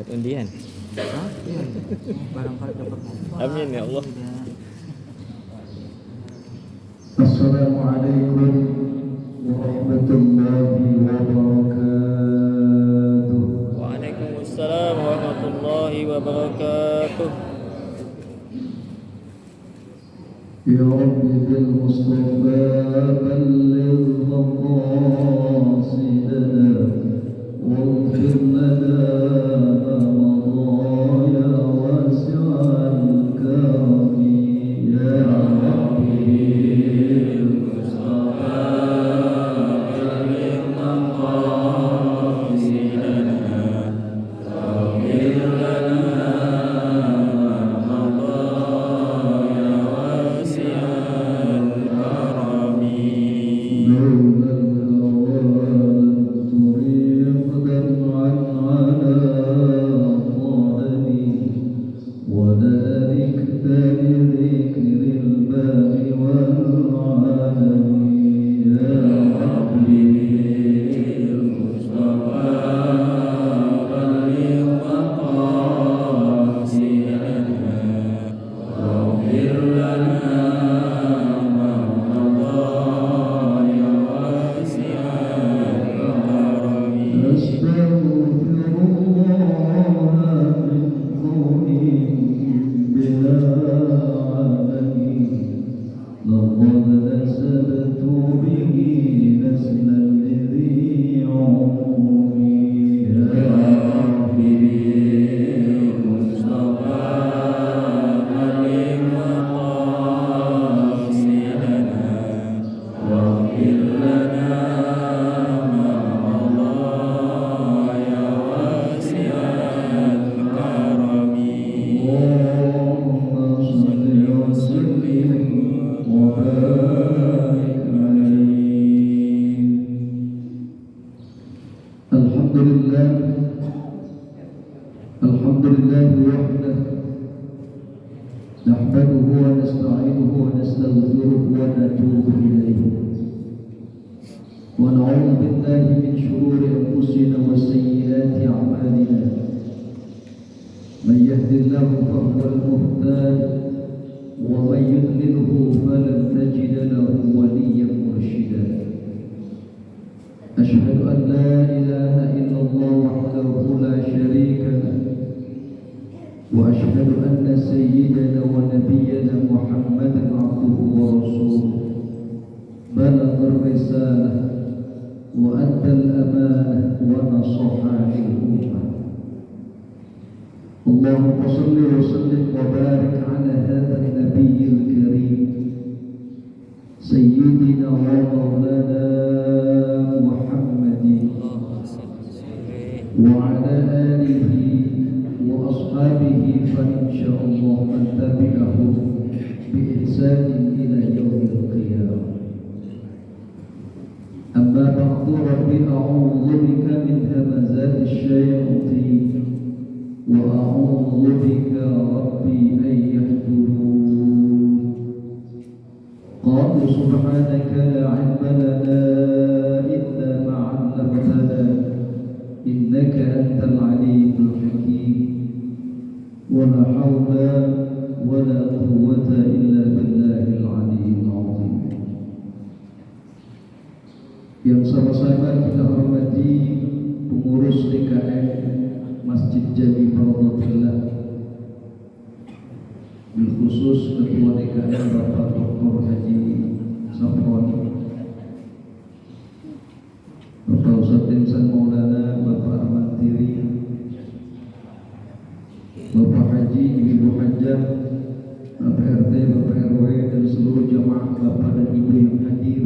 dapat undian. Hah? Iya. Barangkali dapat motor. Amin ya Allah. Assalamualaikum warahmatullahi wabarakatuh. Waalaikumsalam warahmatullahi wabarakatuh. Ya Rabbi bil Mustafa balligh maqasidana waghfir lana ma madha ya wasi'al karami ya Rabbi bil Mustafa balligh maqasidana waghfir lana yang sama-sama kita hormati pengurus DKM Masjid Jami Fardhatillah, bil khusus Ketua DKM Bapak Dr. Haji Safron, Bapak Ustadz Insan Maulana, Bapak Ahmad Tiri, Bapak Haji, Ibu Hajah, Bapak RT, Bapak RW, dan seluruh jamaah Bapak dan Ibu yang hadir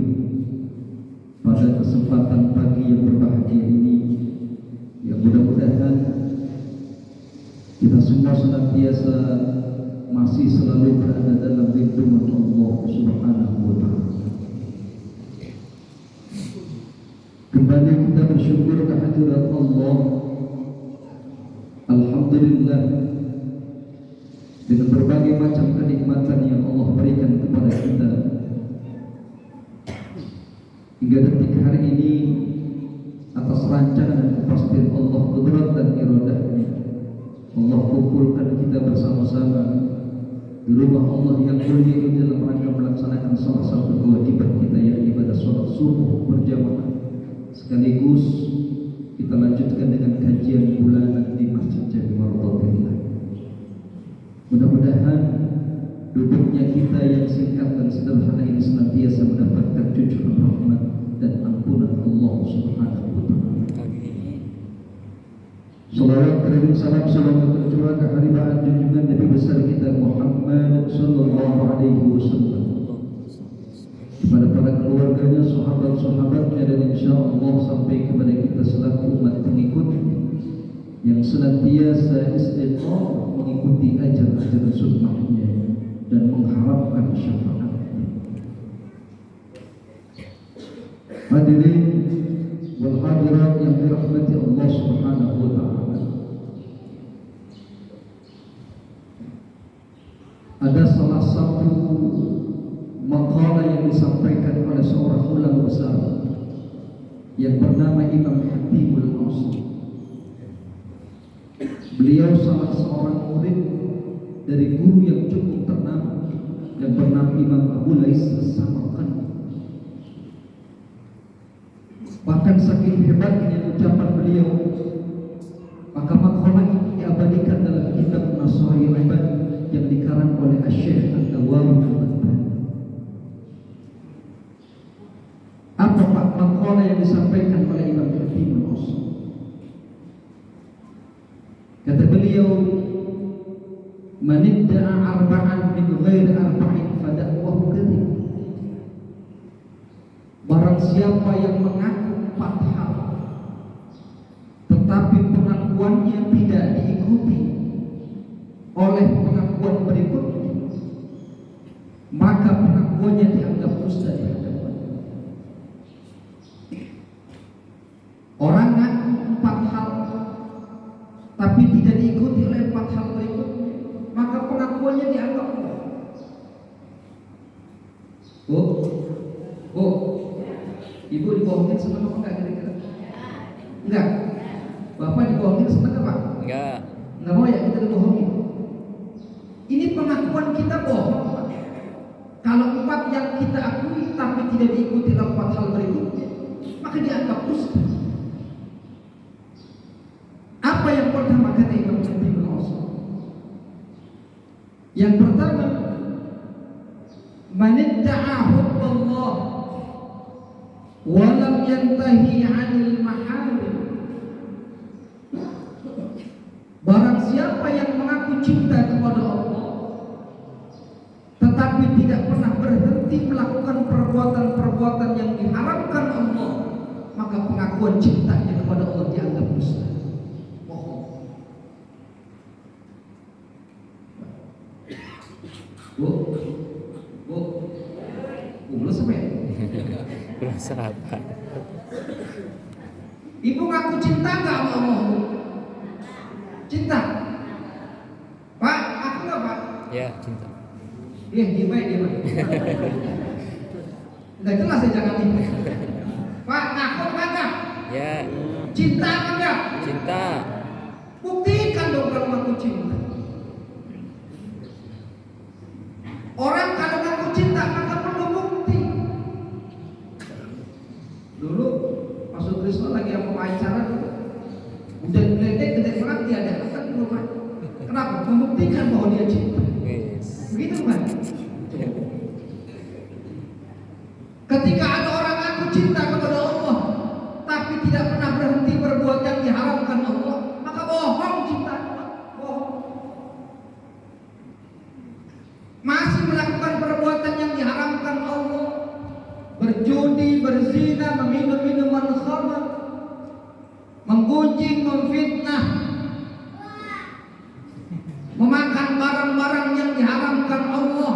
pada kesempatan pagi yang berbahagia ini, yang mudah-mudahan kita semua senantiasa masih selalu berada dalam lindungan Allah Subhanahu wa Ta'ala. Kembali kita bersyukur kehadirat Allah. Alhamdulillah, dengan berbagai macam kenikmatan yang Allah berikan kepada kita, hingga detik hari ini, atas rancangan dan kepastian Allah, qudrat dan iradahnya, Allah kumpulkan kita bersama-sama di rumah Allah yang mulia ini dalam rangka melaksanakan salah satu kewajiban kita, yaitu ibadah sholat subuh berjamaah. Sekaligus kita lanjutkan dengan kajian bulanan di Masjid Jami Mardatillah. Mudah-mudahan duduknya kita yang singkat dan sederhana ini senantiasa mendapatkan cucuran rahmat dan ampunan Allah Subhanahu wa Ta'ala. Salawat kalian salam selamat tercurah ke haribaan junjungan Nabi besar kita Muhammad sallallahu alaihi wasallam, kepada para keluarganya, sahabat-sahabatnya, dan insya Allah sampai kepada kita selaku umat pengikutnya yang senantiasa istiqamah mengikuti ajaran sunnahnya dan mengharapkan syafaatnya. Hadirin wal hadirat yang dirahmati Allah Subhanahu wa Ta'ala, ada salah satu makalah yang disampaikan oleh seorang ulama besar yang bernama Imam Hatibul Asy. Beliau salah seorang murid dari guru yang cukup ternama yang bernama Imam Abu Lais As-Samarqandi. Bahkan saking hebatnya ucapan beliau, maka makalah ini diabadikan dalam kitab Nasaihul Ibad yang dikarang oleh Asy-Syaikh An-Nawawi Al-Albani. Apa Pak makalah yang disampaikan oleh Imam Hatibul Asy? Kata beliau, "Man idda'a arba'an min ghairi arba'in fada'wahu kadzib." Barang siapa yang mengaku 4 hal tetapi pengakuannya tidak diikuti oleh pengakuan berikutnya, maka pengakuannya dianggap dusta di hadapan. Orang ngaku 4 hal tapi tidak diikuti oleh 4 hal berikutnya, maka pengakuannya dianggap bohong. Oh, ibu dibohongin senang apa enggak kira-kira? Enggak. Bapak dibohongin senang apa? Enggak. Enggak mau ya kita dibohongin. Ini pengakuan kita bohong. Kalau 4 yang kita akui tapi tidak diikuti oleh 4 hal berikutnya, maka dianggap dusta. Apa yang pertama kata Imam Hatibul Asy? Yang pertama, man idda'a hubballah wa lam yantahi 'anil maharim. Barang siapa yang mengaku cinta kepada Allah tetapi tidak pernah berhenti melakukan perbuatan-perbuatan yang diharamkan Allah, maka pengakuan cintanya kepada Allah dianggap dusta. Bu, belum sampai. Belum sarapan. Ibu ngaku cinta nggak sama Allah? Cinta? Pak, aku nggak Pak? Ya, cinta. Dia baik. Nggak jelas ya jangan ini. Pak, ngaku nggak? Ya, Cinta nggak? cinta. Buktikan dong kalau ngaku cinta. Orang kalau ngaku cinta maka perlu bukti. Dulu Pak Sutrisno lagi yang pemawancara udah gede banget dia datang ke rumah. Kenapa? Membuktikan bahwa dia cinta. Yes. Begitu kan? Ketika ada orang ngaku cinta kepada Allah tapi tidak pernah berhenti berbuat yang diharamkan Allah, maka bohong cinta. Bohong. Masih melakukan perbuatan yang diharamkan Allah, berjudi, berzina, meminum minuman khamar, menggunjing, memfitnah, memakan barang-barang yang diharamkan Allah.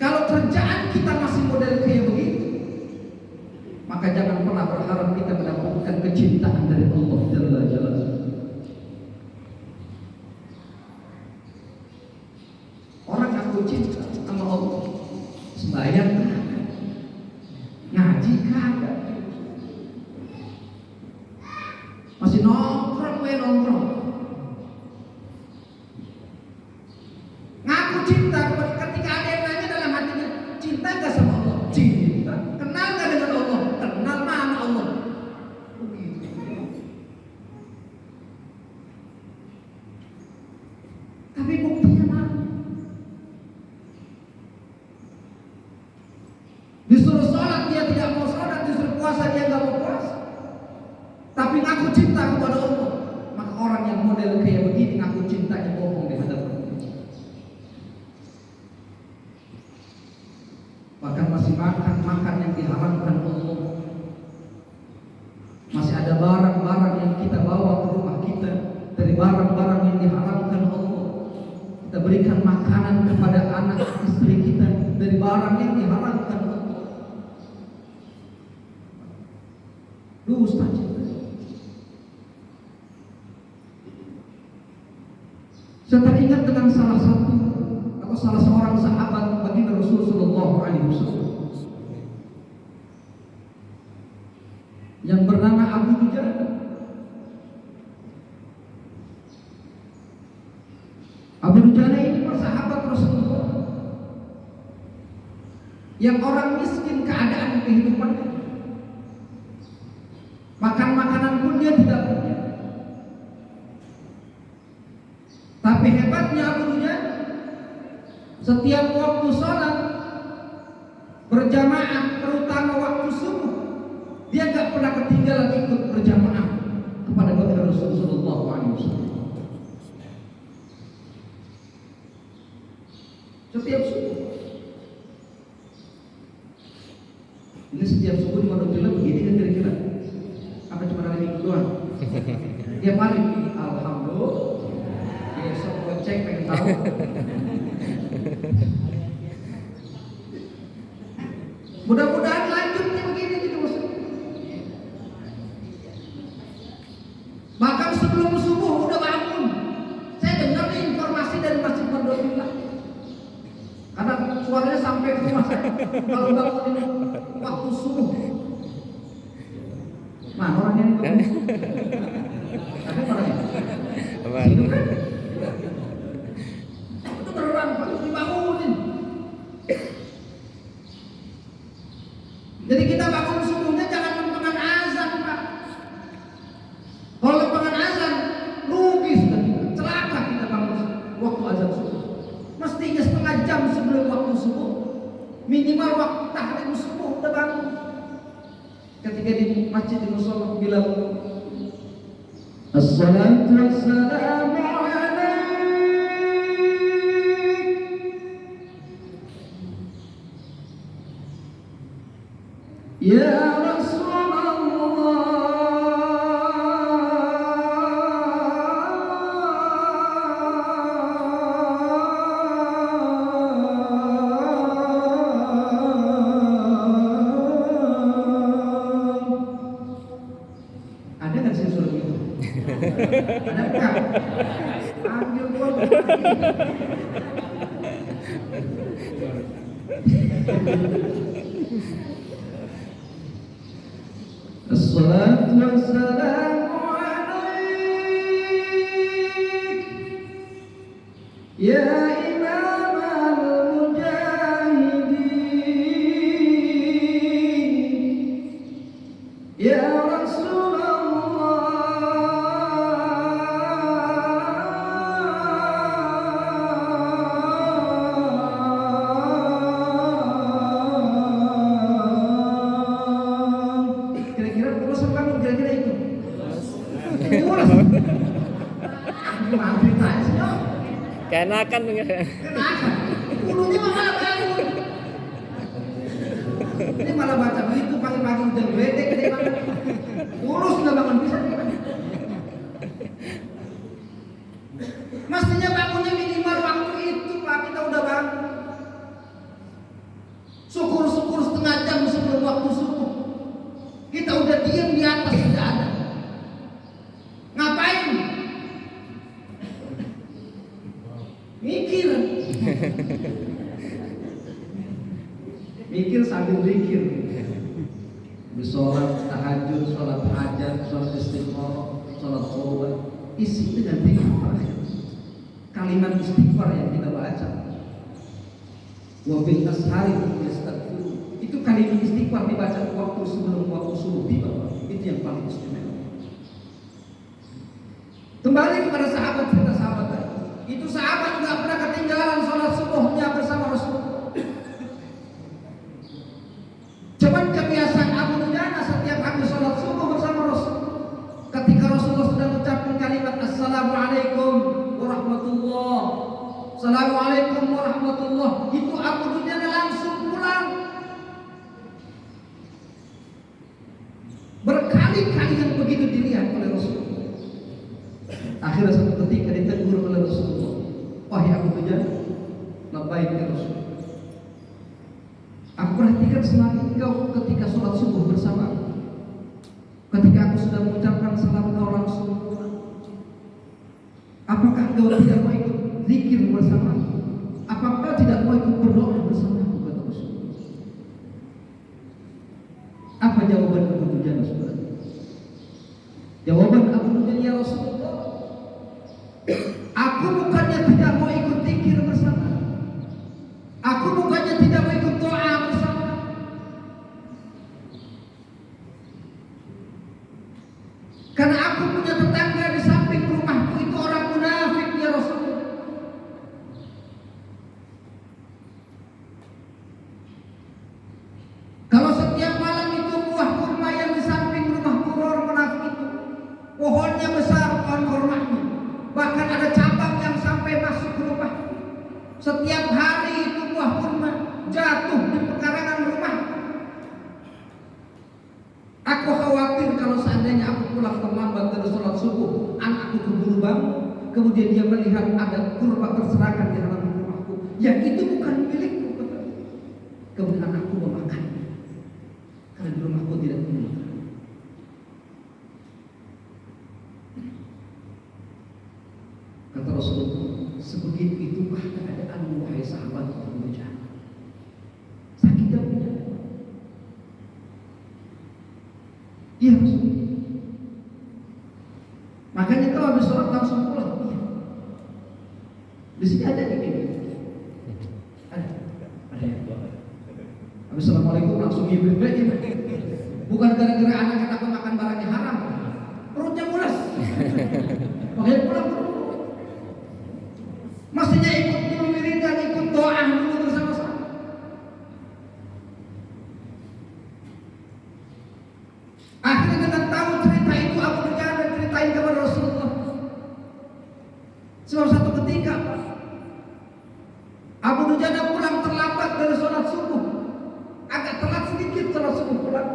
Kalau kerjaan kita masih model kayak begitu, maka jangan pernah berharap kita mendapatkan kecintaan dari Allah Jalla Jalaluhu. Orang aku cinta sama Allah, sembahyang kagak, ngaji kagak, hanya bohong di hadapan Allah. Bahkan masih makan yang diharamkan Allah. Masih ada barang-barang yang kita bawa ke rumah kita dari barang-barang yang diharamkan Allah. Kita berikan makanan kepada anak istri kita dari barang yang diharamkan Allah. Dusta cinta. Saya teringat dengan salah satu atau salah seorang sahabat baginda Rasul sallallahu alaihi wasallam yang bernama Abu Dujana. Abu Dujana ini bersahabat Rasulullah yang orang miskin keadaan kehidupannya. Makan makanan pun dia tidak punya. Tapi hebatnya Abu Dujana, setiap waktu sholat berjamaah, terutama waktu subuh, dia nggak pernah ketinggalan ikut berjamaah kepada baginda Rasulullah sallallahu alaihi wasallam. Setiap subuh. Ini setiap subuh di Pondok Gede begini kan kira-kira? Apa cuma hari Minggu doang? Dia balik, alhamdulillah. Besok gue cek pengen tahu. Mudah-mudahan lanjutnya begini terus. Bahkan sebelum subuh udah bangun. Saya dengar nih informasi dari Masjid Pondok Gede. Karena suaranya sampai ke rumah saya. Kalau bangun waktu subuh. Mana orangnya ini? Ada orangnya? Hidup kan? Itu beneran Pak, dibangunin. Jadi kita bangun subuhnya jangan lempengan azan Pak. Kalau lempengan azan, rugi sudah kita. Celaka kita bangun waktu azan subuh. Mestinya setengah jam sebelum waktu subuh. Minimal waktu tahrim subuh udah bangun. Ketika di masjid di musola bilang Assalatu wassalamu alaik ya ada bukan? Ambil gol. Assalatu wassalamu alaik ya imam al-mujahidin ya Keenakan dengar. Bulunya malah bangun. Ini malah baca begitu pagi-pagi udah gledek ini bangun. Urus nggak bangun bisa. Mestinya bangunnya minimal waktu itu Pak, kita udah bangun. Syukur-syukur setengah jam sebelum waktu subuh. Kita udah diam di atas tidak ada. Ngapain? Mikir. Mikir sambil zikir. Sholat tahajud, sholat hajat, sholat istighfar, sholat taubat. Isi dengan zikir. Kalimat istighfar yang kita baca. Wa bil ashari yastaghfirun. Itu kalimat istighfar dibaca waktu sebelum waktu subuh tiba. Itu yang paling istimewa. Kembali kepada sahabat, cerita sahabat tadi. Itu sahabat nggak pernah ketinggalan sholat subuhnya bersama Rasulullah. Cuman kebiasaan Abu Dujana setiap habis sholat subuh bersama Rasul. Ketika Rasulullah sudah mengucapkan kalimat Assalamualaikum warahmatullahi Assalamualaikum warahmatullahi, itu Abu Dujana langsung pulang. Berkali-kali yang begitu dilihat oleh Rasulullah. Akhirnya satu ketika ditegur oleh Rasulullah, wahai Abu Dujana, labbaik ya Rasul. Aku perhatikan selama engkau ketika sholat subuh bersama. Ketika aku sudah mengucapkan salam, kau langsung pulang. Apakah engkau tidak mau ikut zikir bersama? Apakah tidak mau ikut berdoa bersama? Kata Rasulullah. Apa jawaban Abu Dujana, saudara? Jawaban Abu Dujana, ya Rasulullah, aku bukannya tidak mau ikut zikir bersama, aku bukannya tidak mau ikut doa bersama, karena aku punya tetangga di samping rumahku itu orang munafik, ya Rasulullah. Kalau setiap malam itu buah kurma yang di samping rumahku orang munafik itu, pohonnya besar, pohon kurmanya, bahkan ada cabang yang sampai masuk ke rumah. Setiap hari itu buah kurma jatuh di pekarangan rumah. Aku khawatir kalau seandainya aku pulang terlambat dari sholat subuh, anakku keburu bangun, kemudian dia melihat ada kurma berserakan di halaman rumahku, yang itu bukan milikku. Kemudian anakku memakan, karena di rumahku tidak punya makanan. Kata Rasulullah, sebegitu itukah keadaan wahai sahabat Abu Dujana. Sakit jauhnya. Iya Rasulullah. Makanya kalau habis sholat langsung pulang. Iya. Di sini ada di sini. Ada yang habis assalamualaikum langsung ibu aja. Bukan gara-gara anaknya takut makan barangnya haram, perutnya mules. Makanya pulang dulu. Maksudnya ikut dulu wiridan, ikut doa dulu bersama-sama. Akhirnya dengan tahu cerita itu Abu Dujana ceritain kepada Rasulullah. Sebab satu ketika Abu Dujana pulang terlambat dari sholat subuh, agak telat sedikit sholat subuh pulang.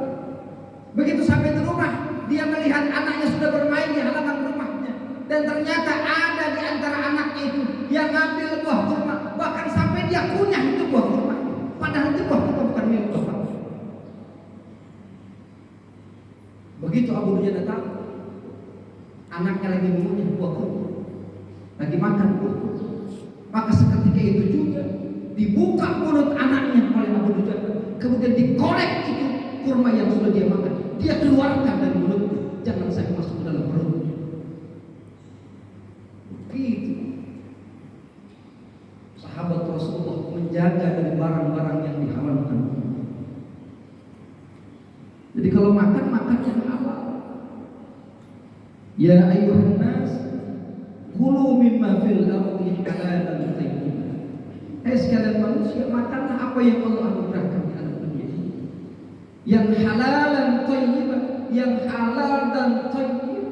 Begitu sampai di rumah, dia melihat anaknya sudah bermain di halaman rumahnya, dan ternyata ada di antara anaknya itu yang ngambil buah kurma, bahkan sampai dia kunyah itu buah kurma, padahal itu buah kurma bukan milik bapak. Begitu Abu Dujana tahu anaknya lagi mengunyah buah kurma, lagi makan buah kurma, maka seketika itu juga dibuka mulut anaknya oleh Abu Dujana, kemudian dikorek itu kurma yang sudah dia makan, dia keluarkan dari mulutnya, jangan saya masuk ke dalam perutnya. Begitu sahabat Rasulullah menjaga dari barang-barang yang diharamkan. Jadi kalau makan yang halal. Ya ayyuhan nas, kulu mimma fil ardi halalan thayyiban. Hai sekalian manusia, makanlah apa yang Allah anugerahkan di alam dunia ini, yang halalan thayyiban, yang halal dan thayyib.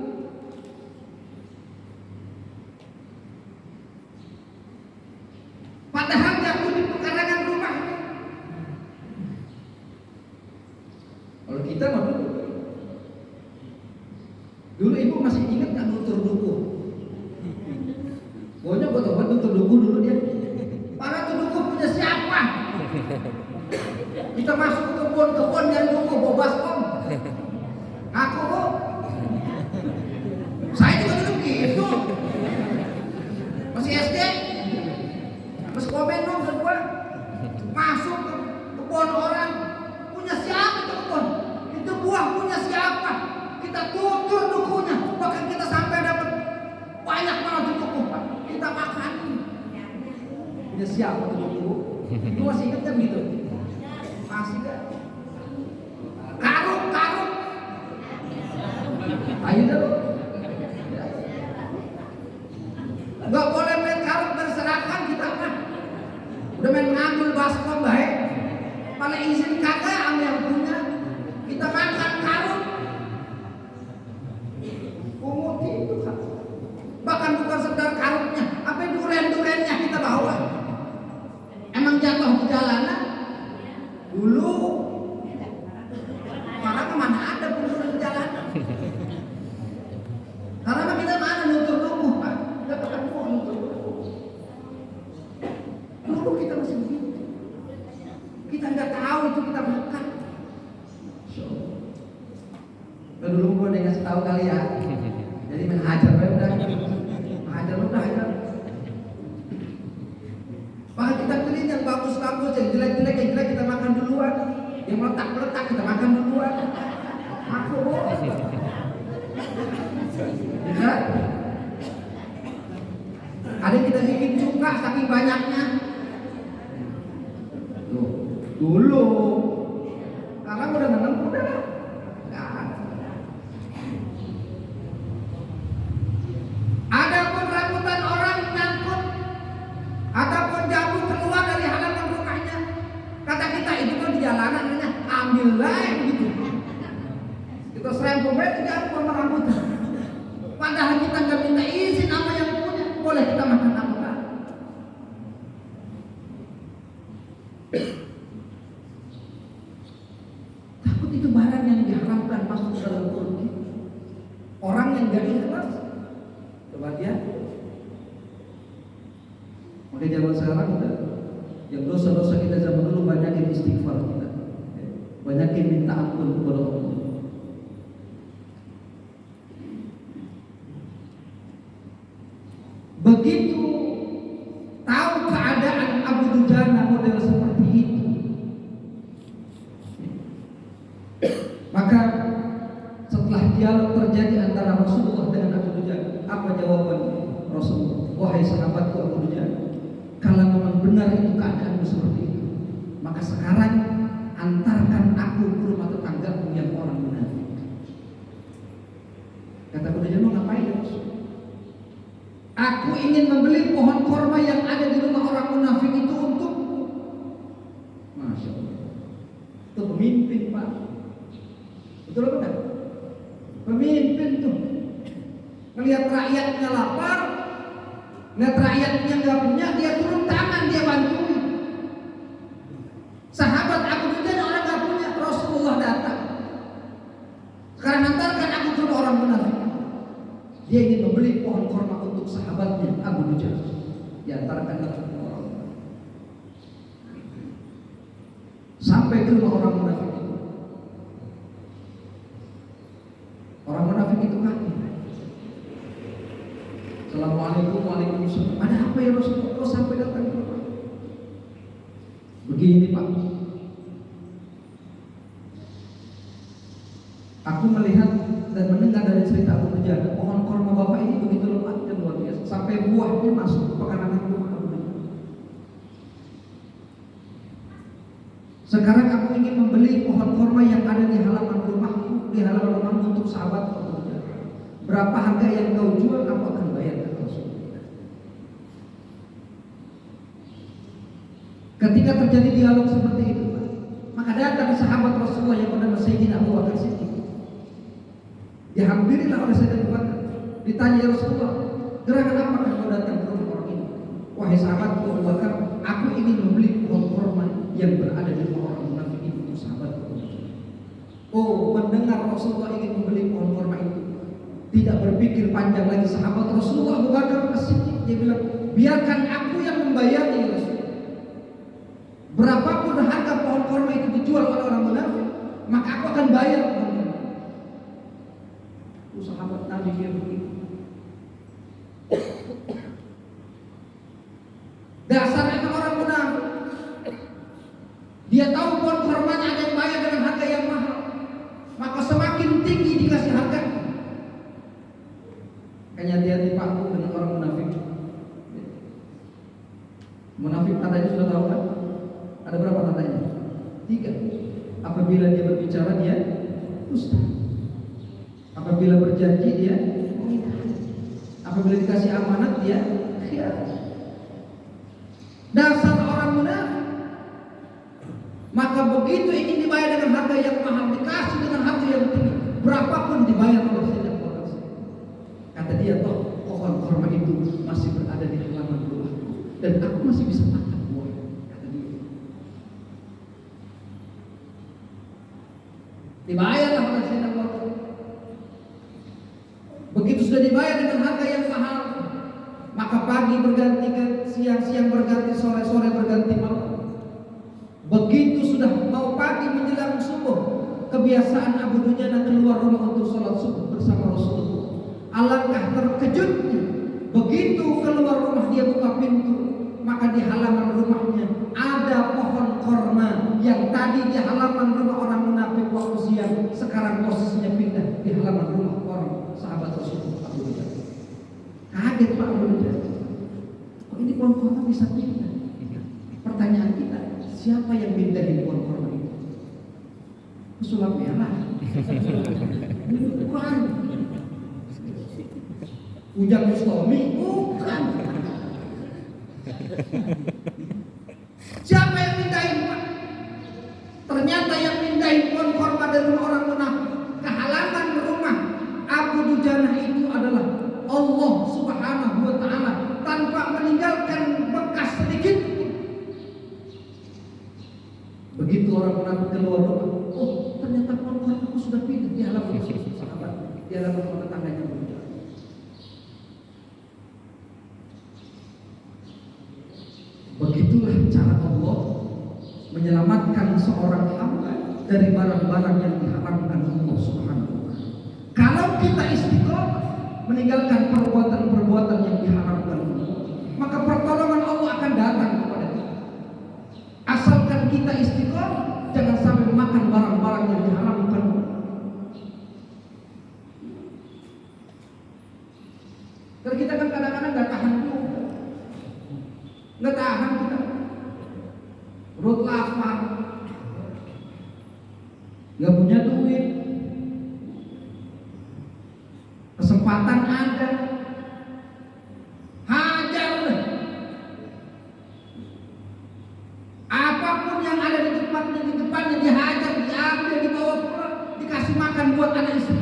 Padahal jatuh di pekarangan rumah. Kalau kita mah dulu ibu masih ingat nggak nutur duku? Pokoknya buat obat nutur duku dulu dia. Para tuh duku punya siapa? Kita masuk ke kebun yang duku bawa baskom. Aku kok. Saya juga dulu gitu. Masih SD. Terus komen dong kedua, masuk ke kebun orang, punya siapa itu kebun? Itu buah punya siapa? Kita tutur dukunya, bahkan kita sampai dapat banyak banget duku, kita makan. Punya siapa itu duku? Itu masih ingat kan gitu? Masih kan? Karuk. Ayo dong. Gak boleh main karuk berserakan kita kan. Udah main ngambil baskom baik, paling izin kakak sama yang punya, kita makan karung, pungut itu kan. Bahkan bukan sekedar karungnya, apa durian-duriannya kita bawa. itu kita makan. Dulu gue udah ngasih tahu kali ya. Jadi mengajar udah. Mengajar. Maka kita pilih yang bagus-bagus, yang jelek-jelek kita makan duluan. Yang meletak-meletak kita makan duluan. Aku ya. Ada kita bikin cuka saking banyaknya. Tuh, dulu. Sekarang udah menang udah. Adapun rambutan orang nyangkut ataupun jambu keluar dari halaman rumahnya, kata kita itu kan di jalanan, ambillah gitu. Kita serempet itu jambu sama rambutan. Padahal kita nggak minta izin sama yang punya, boleh kita makan apa kan? Takut itu barang yang diharamkan masuk ke dalam perut kita. Orang yang gak ikhlas, coba dia. Makanya zaman sekarang udah, yang dosa-dosa kita zaman dulu banyakin istighfar kita, banyakin minta ampun kepada Allah. Begitu tahu keadaan Abu Dujana model seperti itu, maka setelah dialog terjadi antara Rasulullah dengan Abu Dujana, apa jawaban Rasulullah? Wahai sahabatku Abu Dujana, kalau memang benar itu keadaanmu seperti itu, maka sekarang antarkan aku ke rumah tetanggaku yang orang munafik. Kata Abu Dujana, mau ngapain ya Rasul? Aku ingin membeli pohon korma yang ada di rumah orang munafik itu untuk, Masya Allah, itu pemimpin Pak. Betul apa enggak? Pemimpin tuh melihat rakyatnya lapar, melihat rakyatnya nggak punya, dia turun tangan, dia bantuin. Sahabat Abu Dujana orang nggak punya, Rasulullah datang. Sekarang antarkan aku ke rumah orang munafik. Dia ingin membeli pohon korma untuk sahabatnya Abu Dujana. Diantarkan ke orang munafik. Sampai ke rumah orang munafik itu. Orang munafik itu kaget. Assalamualaikum, waalaikumsalam. Ada apa ya Rasulullah? Kok sampai datang ke rumah? Begini Pak, aku melihat dan mendengar dari cerita Abu Dujana, pohon korma bapak ini begitu lebat dan luar biasa, sampai buahnya masuk ke pekarangan rumah Abu Dujana. Sekarang aku ingin membeli pohon korma yang ada di halaman rumahku, di halaman rumahmu untuk sahabat Abu Dujana. Berapa harga yang kau jual, aku akan bayar ke Rasulullah. Ketika terjadi dialog seperti itu, maka datang sahabat Rasulullah yang bernama Sayyidina Abu Bakar Siddiq. Dihampirilah oleh Sayyidina Abu Bakar. Ditanya, ya Rasulullah, gerakan apa kau datang ke rumah orang ini? Wahai sahabatku Abu Bakar, aku ingin membeli pohon korma yang berada di rumah orang munafik itu untuk sahabatku. Oh, mendengar Rasulullah ingin membeli pohon korma itu, tidak berpikir panjang lagi sahabat Rasulullah Abu Bakar As-Siddiq, dia bilang, biarkan aku yang membayarnya ya Rasulullah. Berapapun harga pohon korma itu dijual oleh orang munafik, maka aku akan bayar. Sahabat Nabi dia begitu. Dasarnya orang munafik. Dia tahu pohon kormanya ada yang bayar dengan harga yang mahal, maka semakin tinggi dikasih harga. Kayaknya hati-hati Pak dengan orang munafik. Munafik tandanya sudah tahu kan? Ada berapa tandanya? 3. Apabila dia berbicara dia dusta. Apabila berjanji dia mengingkari. Apabila dikasih amanat dia khianat. Dasar orang munafik. Maka begitu ingin dibayar dengan harga yang mahal, dikasih dengan harga yang tinggi, berapapun dibayar oleh setiap orang. Kata dia, toh pohon korma itu masih berada di halaman rumahku dan aku masih bisa makan buahnya. Kata dia. Dibayarlah oleh setiap orang. Begitu sudah dibayar dengan harga yang mahal, maka pagi berganti siang, siang berganti sore, sore berganti malam. Begitu sudah mau pagi kebiasaan Abu Dujana keluar rumah untuk sholat subuh bersama Rasulullah. Alangkah terkejutnya begitu keluar rumah dia buka pintu, maka di halaman rumahnya ada pohon korma yang tadi di halaman rumah orang munafik waktu siang, sekarang posisinya pindah di halaman rumah orang sahabat Rasulullah Abu Dujana. Kaget Pak Abu Dujana, kok ini pohon korma bisa pindah? Pertanyaan kita, siapa yang pindahin pohon korma itu? Pesulap merah. Bukan. Ujang Mustomi, bukan. Siapa yang pindahin Pak? Ternyata yang pindahin pohon korma dari rumah orang munafik ke halaman rumah Abu Dujana itu adalah Allah Subhanahu wa Ta'ala, tanpa meninggalkan bekas sedikit. Begitu orang munafik keluar rumah, oh ternyata pohon korma aku sudah pindah di halaman sahabat, di halaman rumah tetangganya. Begitulah cara Allah menyelamatkan seorang hamba dari barang-barang yang diharamkan Allah Subhanahu wa Ta'ala. Kalau kita istiqomah meninggalkan perbuatan-perbuatan yang diharamkan Allah, maka pertolongan Allah akan datang kepada kita. Asalkan kita istiqomah, jangan sampai makan barang-barang yang diharamkan Allah. Karena kita kan kadang-kadang gak tahan juga. Nggak tahan kita, perut lapar, nggak punya duit, kesempatan ada, hajar udah. Apapun yang ada di depannya dihajar, diambil, dibawa pulang, dikasih makan buat anak istri.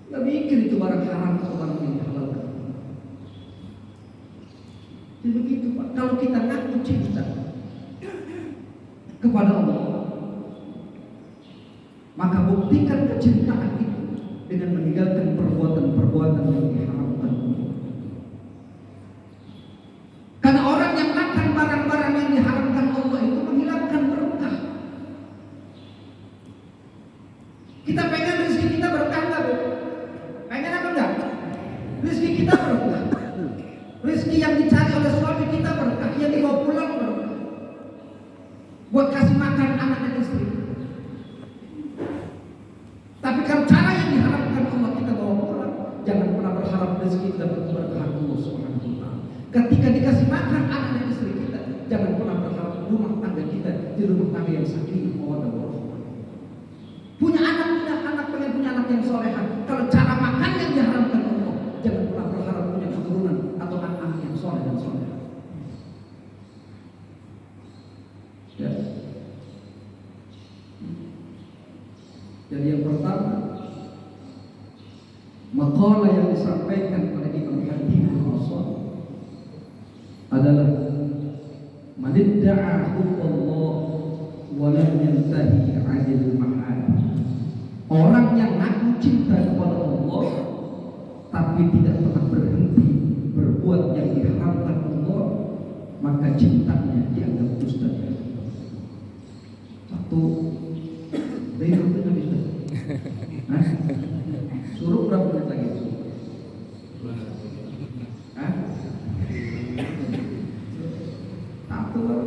Nggak mikir itu barang haram atau barang yang dihalalkan. Jadi begitu Pak. Kalau kita ngaku cinta kepada Allah, maka buktikan kecintaan itu dengan meninggalkan perbuatan-perbuatan yang diharamkan Allah. Karena orang yang makan barang-barang yang diharamkan Allah itu menghilangkan berkah. Kita pengen rezeki kita berkah nggak, Bu? Pengen apa enggak? Rezeki kita berkah. Rezeki yang dicari oleh suami kita berkah, yang dibawa pulang berkah. Buat kasih makan anak dan istri. Tapi kalau cara yang diharapkan Allah kita bawa pulang, jangan pernah berharap rezeki kita berkah Allah Subhanahu wa Ta'ala. Ketika dikasih makan anak dan istri kita, jangan pernah berharap rumah tangga kita di rumah tangga yang sakinah mawaddah warahmah. Punya anak pengen punya anak yang soleha. Kalau cara makan yang diharamkan Allah, jangan pernah berharap punya keturunan atau anak yang soleh dan soleha. Ya. Jadi yang pertama, maqalah yang disampaikan oleh Imam Hatim al-Aswad adalah manidda'a hubballah wa lam yantahi 'anil mahal. Orang yang ngaku cinta kepada Allah tapi tidak pernah berhenti berbuat yang diharamkan Allah, maka cintanya dianggap dusta. Satu, dari itu nggak bisa. Suruh berapa menit lagi? Satu baru.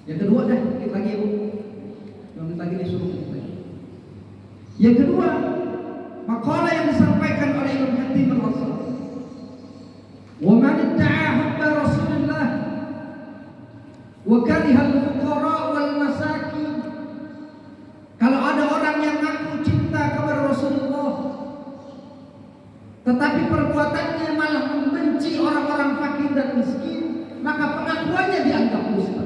Yang kedua dah, dikit lagi ya Bu. Yang lagi disuruh dikit lagi. Yang kedua, maqalah yang disampaikan oleh Imam Hatim al-Aswad. Wa man idda'a hubba Rasulillah wa kariha al-fuqara wal masakin. Kalau ada orang yang ngaku cinta kepada Rasulullah tetapi perbuatannya malah membenci orang-orang fakir dan miskin, maka pengakuannya dianggap dusta.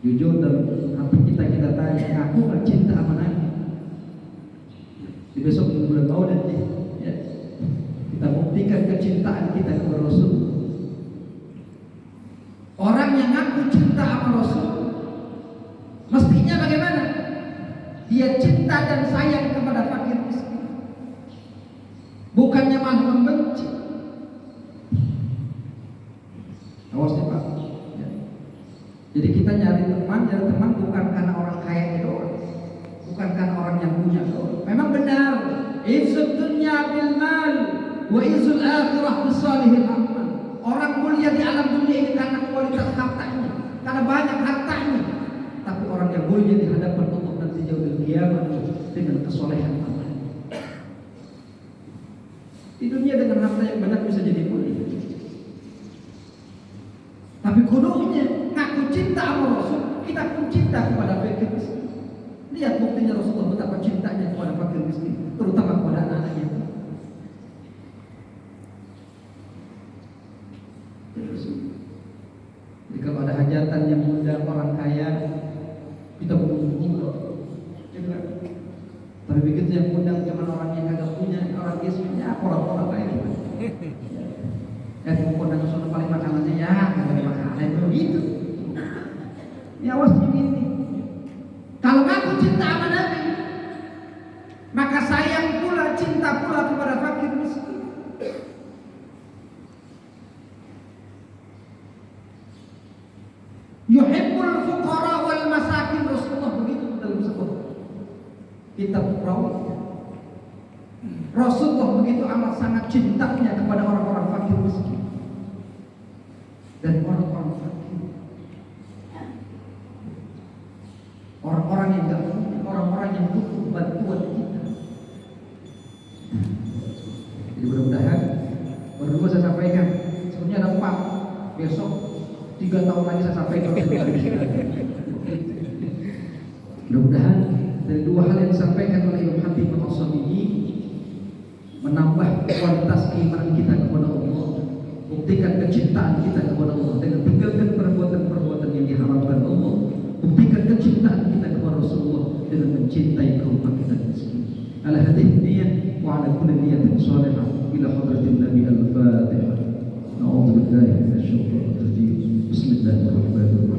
Jujur dalam hati kita tanya, aku nggak cinta sama Nabi. Di besok bulan Maulid ya, kita buktikan kecintaan kita kepada Rasul. Orang yang ngaku cinta sama Rasul, mestinya bagaimana? Dia cinta dan sayang kepada fakir miskin, bukannya malah membenci. Jadi kita nyari teman bukan karena orang kaya itu, bukan karena orang yang punya itu. Memang benar, izzud dunya bil mal wa izzul akhirah bis salihil amal. Orang mulia di alam dunia ini karena kualitas hartanya, karena banyak hartanya. Tapi orang yang mulia di hadapan Allah nanti yaumil qiyamah dengan kesolehan amal. Di dunia dengan harta yang banyak bisa jadi mulia. Tapi kudunya ngaku cinta sama Rasul, kita pun cinta kepada fakir miskin. Lihat buktinya Rasulullah betapa cintanya kepada fakir miskin, terutama kepada anak-anaknya. Jadi kalau ada hajatan yang mengundang orang kaya, kita menunggu. Tapi begitu yang mengundang cuma orang yang kagak punya, orang miskin, ya orang-orang kaya gitu. Mengundang sesuatu paling makanannya ya, makanan begitu. Ya awas begini. Kalau aku cinta sama Nabi, maka sayang pula, cinta pula kepada fakir miskin. Yuhibbul fuqara wal masakin, Rasulullah begitu dalam sebuah kitab perawi. Rasulullah begitu amat sangat cintanya kepada orang-orang fakir miskin dan orang-orang fakir, orang-orang yang tidak punya, orang-orang yang butuh bantuan kita. Jadi mudah-mudahan berdua saya sampaikan, sebenarnya ada 4, besok 3 tahun lagi saya sampaikan. Mudah-mudahan dari 2 hal yang disampaikan oleh Imam Hatib Al-Ashabiyi menambah kualitas keimanan kita kepada Allah, buktikan kecintaan kita kepada Allah dengan tinggalkan perbuatan-perbuatan yang diharamkan Allah, buktikan kecintaan kita kepada Rasulullah dengan mencintai kaum fakir dan miskin. Ala hadhihi niyyah wa ala kulli niyyatin shalihah ila hadratin Nabi al-Fatihah. A'udzu billahi minasy syaithanir rajim. Bismillahirrahmanirrahim.